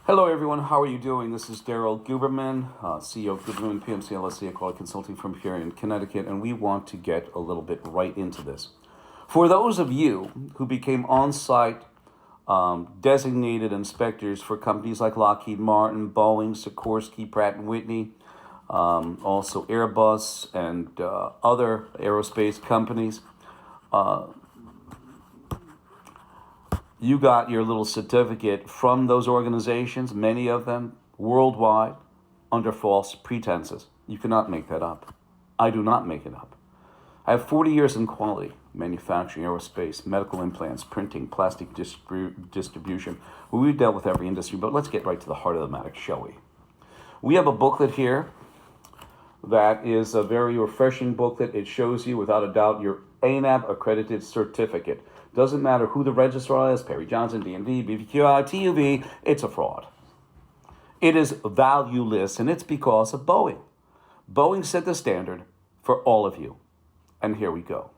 Hello, everyone. How are you doing? This is Daryl Guberman, CEO of Guberman PMC LLC, a quality consulting firm here in Connecticut, and we want to get a little bit right into this. For those of you who became on-site designated inspectors for companies like Lockheed Martin, Boeing, Sikorsky, Pratt & Whitney, also Airbus, and other aerospace companies, you got your little certificate from those organizations, many of them worldwide, under false pretenses. You cannot make that up. I do not make it up. I have 40 years in quality, manufacturing, aerospace, medical implants, printing, plastic distribution. We've dealt with every industry, but let's get right to the heart of the matter, shall we? We have a booklet here that is a very refreshing booklet. It shows you, without a doubt, your ANAB accredited certificate. Doesn't matter who the registrar is, Perry Johnson, D&D, BVQI, TUV, it's a fraud. It is valueless, and it's because of Boeing. Boeing set the standard for all of you. And here we go.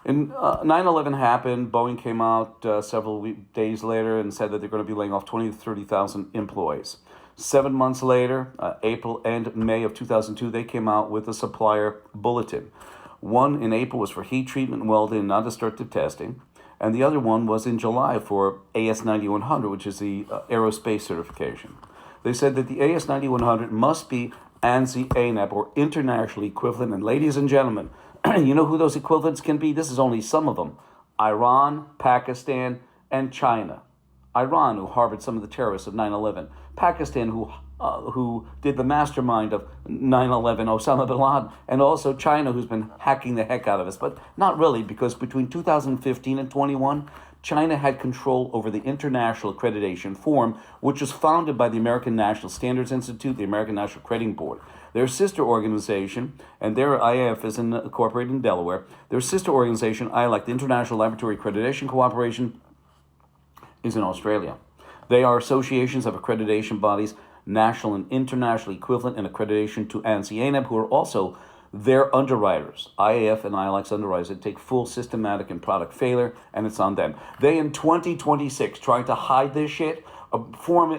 And 9/11 happened. Boeing came out several days later and said that they're going to be laying off 20,000 to 30,000 employees. 7 months later, April and May of 2002, they came out with a supplier bulletin. One in April was for heat treatment, welding, and non-destructive testing. And the other one was in July for AS9100, which is the aerospace certification. They said that the AS9100 must be ANSI-ANAB, or international equivalent. And ladies and gentlemen, you know who those equivalents can be? This is only some of them. Iran, Pakistan, and China. Iran, who harbored some of the terrorists of 9/11. Pakistan, who did the mastermind of 9/11, Osama bin Laden. And also China, who's been hacking the heck out of us. But not really, because between 2015 and 21, China had control over the International Accreditation Forum, which was founded by the American National Standards Institute, the American National Accrediting Board. Their sister organization, and their IAF is incorporated in Delaware, their sister organization, ILAC, the International Laboratory Accreditation Cooperation, is in Australia. They are associations of accreditation bodies, national and international equivalent in accreditation to ANSI-ANAB, who are also their underwriters. IAF and ILAC's underwriters that take full systematic and product failure, and it's on them. They, in 2026, trying to hide this shit,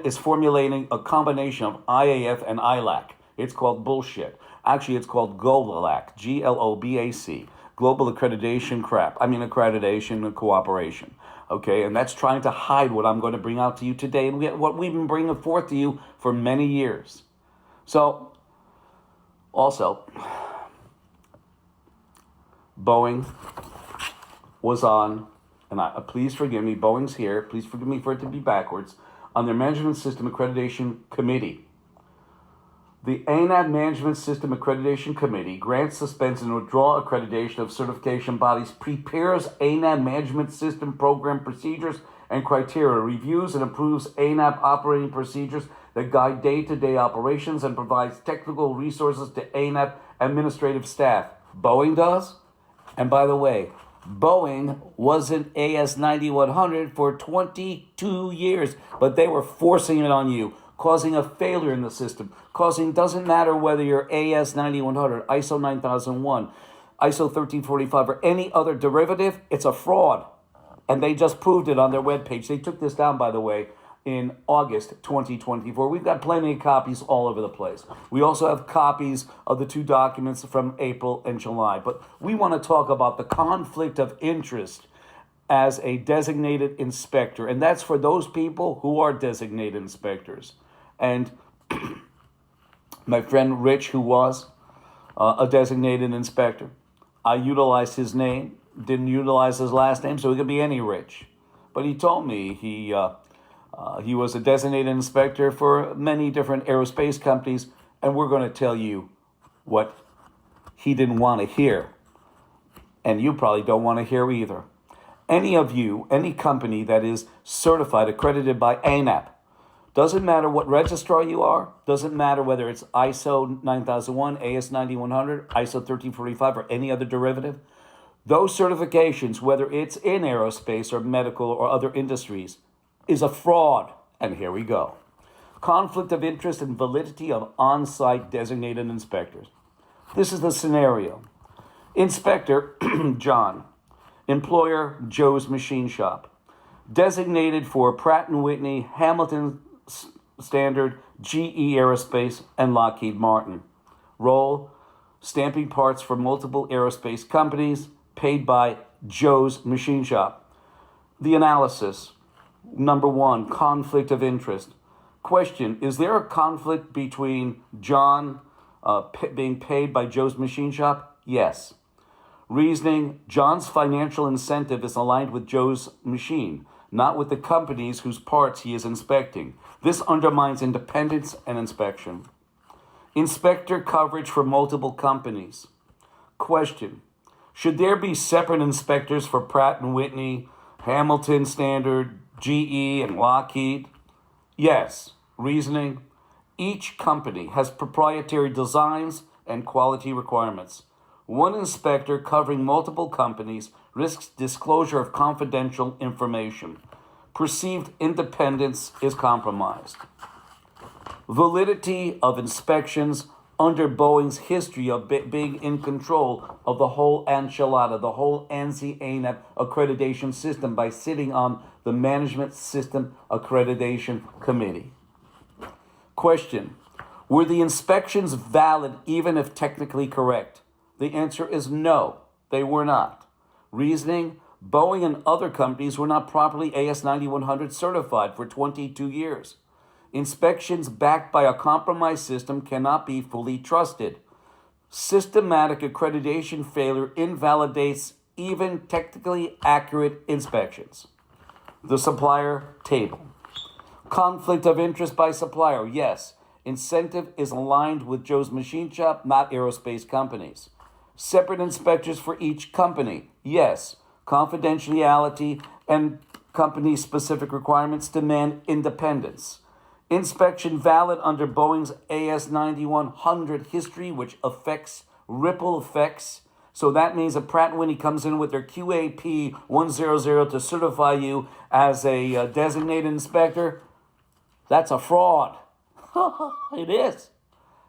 is formulating a combination of IAF and ILAC. It's called bullshit. Actually, it's called GLOBAC, G-L-O-B-A-C, Global Accreditation Accreditation and Cooperation. Okay, and that's trying to hide what I'm going to bring out to you today, and what we've been bringing forth to you for many years. So, also, Boeing was on, and please forgive me, Boeing's here, please forgive me for it to be backwards, on their Management System Accreditation Committee. The ANAB Management System Accreditation Committee grants, suspends, and withdraws accreditation of certification bodies, prepares ANAB Management System Program procedures and criteria, reviews and approves ANAB operating procedures that guide day-to-day operations, and provides technical resources to ANAB administrative staff. Boeing does. And by the way, Boeing wasn't AS9100 for 22 years, but they were forcing it on you, causing a failure in the system, doesn't matter whether you're AS9100, ISO 9001, ISO 1345, or any other derivative, it's a fraud. And they just proved it on their webpage. They took this down, by the way, in August 2024. We've got plenty of copies all over the place. We also have copies of the two documents from April and July. But we want to talk about the conflict of interest as a designated inspector. And that's for those people who are designated inspectors. And my friend Rich, who was a designated inspector, I utilized his name, didn't utilize his last name, so he could be any Rich. But he told me he was a designated inspector for many different aerospace companies, and we're going to tell you what he didn't want to hear. And you probably don't want to hear either. Any of you, any company that is certified, accredited by ANAB, doesn't matter what registrar you are, doesn't matter whether it's ISO 9001, AS9100, ISO 1345, or any other derivative, those certifications, whether it's in aerospace or medical or other industries, is a fraud. And here we go. Conflict of interest and validity of on-site designated inspectors. This is the scenario. Inspector John, employer Joe's Machine Shop, designated for Pratt & Whitney, Hamilton Standard, GE Aerospace, and Lockheed Martin. Role, stamping parts for multiple aerospace companies, paid by Joe's Machine Shop. The analysis. Number 1, conflict of interest. Question, is there a conflict between John being paid by Joe's Machine Shop? Yes. Reasoning, John's financial incentive is aligned with Joe's machine, not with the companies whose parts he is inspecting. This undermines independence and inspection. Inspector coverage for multiple companies. Question, should there be separate inspectors for Pratt & Whitney, Hamilton Standard, GE, and Lockheed? Yes. Reasoning, each company has proprietary designs and quality requirements. One inspector covering multiple companies risks disclosure of confidential information. Perceived independence is compromised. Validity of inspections under Boeing's history of being in control of the whole enchilada, the whole ANSI-ANAB accreditation system by sitting on the Management System Accreditation Committee. Question, were the inspections valid even if technically correct? The answer is no, they were not. Reasoning, Boeing and other companies were not properly AS9100 certified for 22 years. Inspections backed by a compromised system cannot be fully trusted. Systematic accreditation failure invalidates even technically accurate inspections. The supplier table. Conflict of interest by supplier, yes. Incentive is aligned with Joe's Machine Shop, not aerospace companies. Separate inspectors for each company, yes. Confidentiality and company-specific requirements demand independence. Inspection valid under Boeing's AS9100 history, which affects ripple effects. So that means that Pratt & Whitney comes in with their QAP 100 to certify you as a designated inspector. That's a fraud. It is.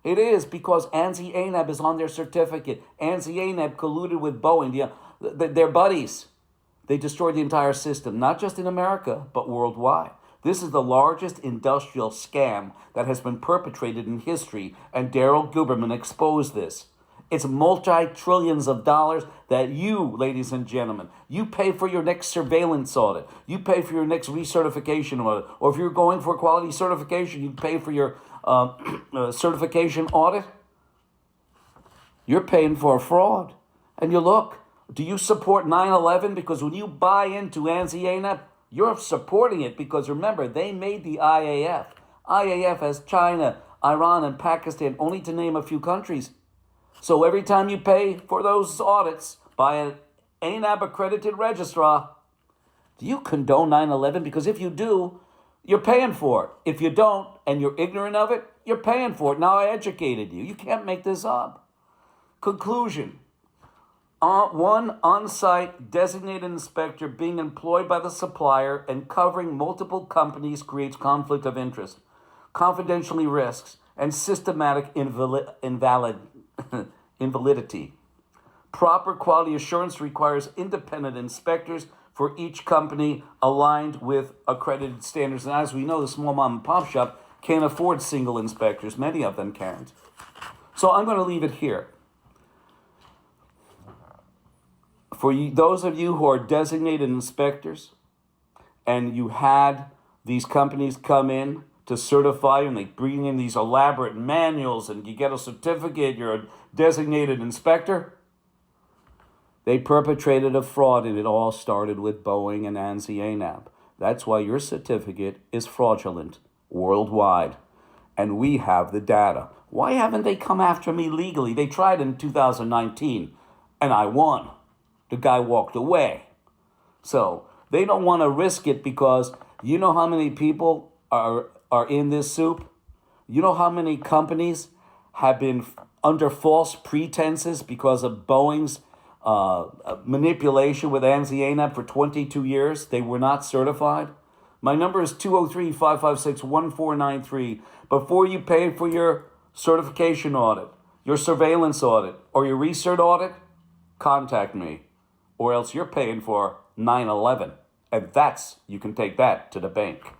It is because ANSI-ANAB is on their certificate. ANSI-ANAB colluded with Boeing. They're buddies. They destroyed the entire system, not just in America, but worldwide. This is the largest industrial scam that has been perpetrated in history, and Daryl Guberman exposed this. It's multi-trillions of dollars that you, ladies and gentlemen, you pay for your next surveillance audit. You pay for your next recertification audit. Or if you're going for quality certification, you pay for your certification audit. You're paying for a fraud. And you look, do you support 9/11? Because when you buy into ANSI-ANAB, you're supporting it because remember, they made the IAF. IAF has China, Iran, and Pakistan, only to name a few countries. So every time you pay for those audits by an ANAB accredited registrar, do you condone 9/11? Because if you do, you're paying for it. If you don't, and you're ignorant of it, you're paying for it. Now I educated you. You can't make this up. Conclusion. One on-site designated inspector being employed by the supplier and covering multiple companies creates conflict of interest, confidentially risks, and systematic invalidity. Proper quality assurance requires independent inspectors for each company aligned with accredited standards. And as we know, the small mom and pop shop can't afford single inspectors. Many of them can't. So I'm going to leave it here. For you, those of you who are designated inspectors and you had these companies come in to certify and they bring in these elaborate manuals and you get a certificate, you're a designated inspector, they perpetrated a fraud and it all started with Boeing and ANSI-ANAB. That's why your certificate is fraudulent worldwide. And we have the data. Why haven't they come after me legally? They tried in 2019 and I won. The guy walked away. So they don't want to risk it because you know how many people are in this soup? You know how many companies have been under false pretenses because of Boeing's manipulation with ANSI-ANAB for 22 years? They were not certified. My number is 203-556-1493. Before you pay for your certification audit, your surveillance audit, or your recert audit, contact me. Or else you're paying for 9/11. And you can take that to the bank.